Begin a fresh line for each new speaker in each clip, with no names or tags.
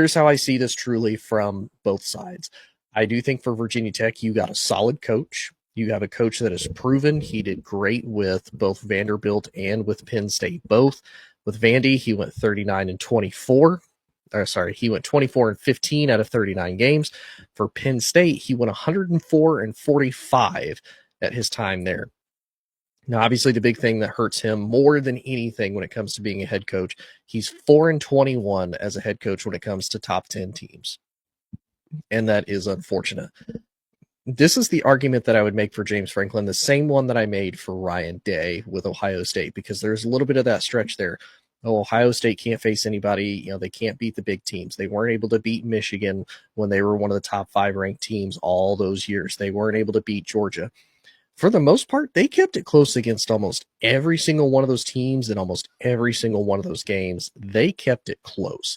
here's how I see this truly from both sides. I do think for Virginia Tech, you got a solid coach. You have a coach that is proven. He did great with both Vanderbilt and with Penn State both. With Vandy, he went 39-24. He went 24-15 out of 39 games. For Penn State, he went 104-45 at his time there. Now, obviously, the big thing that hurts him more than anything when it comes to being a head coach, he's 4-21 as a head coach when it comes to top 10 teams. And that is unfortunate. This is the argument that I would make for James Franklin, the same one that I made for Ryan Day with Ohio State, because there's a little bit of that stretch there. Oh, Ohio State can't face anybody. They can't beat the big teams. They weren't able to beat Michigan when they were one of the top 5 ranked teams all those years. They weren't able to beat Georgia. For the most part, they kept it close against almost every single one of those teams in almost every single one of those games. They kept it close.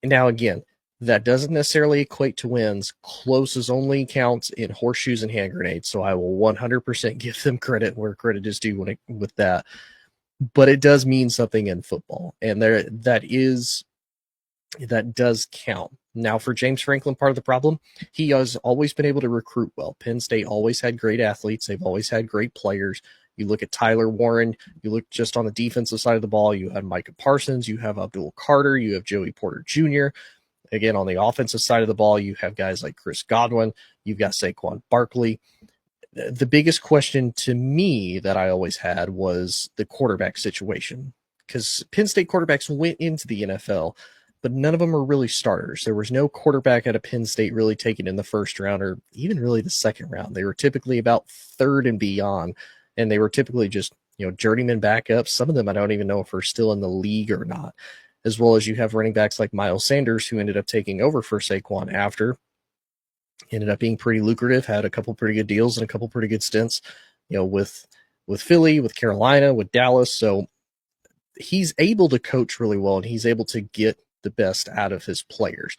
Now, again, that doesn't necessarily equate to wins. Close only counts in horseshoes and hand grenades, so I will 100% give them credit where credit is due with that. But it does mean something in football, and that does count. Now, for James Franklin, part of the problem, he has always been able to recruit well. Penn State always had great athletes. They've always had great players. You look at Tyler Warren, you look just on the defensive side of the ball, you have Micah Parsons, you have Abdul Carter, you have Joey Porter Jr. Again, on the offensive side of the ball, you have guys like Chris Godwin, you've got Saquon Barkley. The biggest question to me that I always had was the quarterback situation, because Penn State quarterbacks went into the NFL, but none of them are really starters. There was no quarterback out of Penn State really taken in the first round or even really the second round. They were typically about third and beyond, and they were typically just, journeyman backups. Some of them I don't even know if are still in the league or not, as well as you have running backs like Miles Sanders, who ended up taking over for Saquon after. Ended up being pretty lucrative, had a couple pretty good deals and a couple pretty good stints, with Philly, with Carolina, with Dallas. So he's able to coach really well, and he's able to get the best out of his players.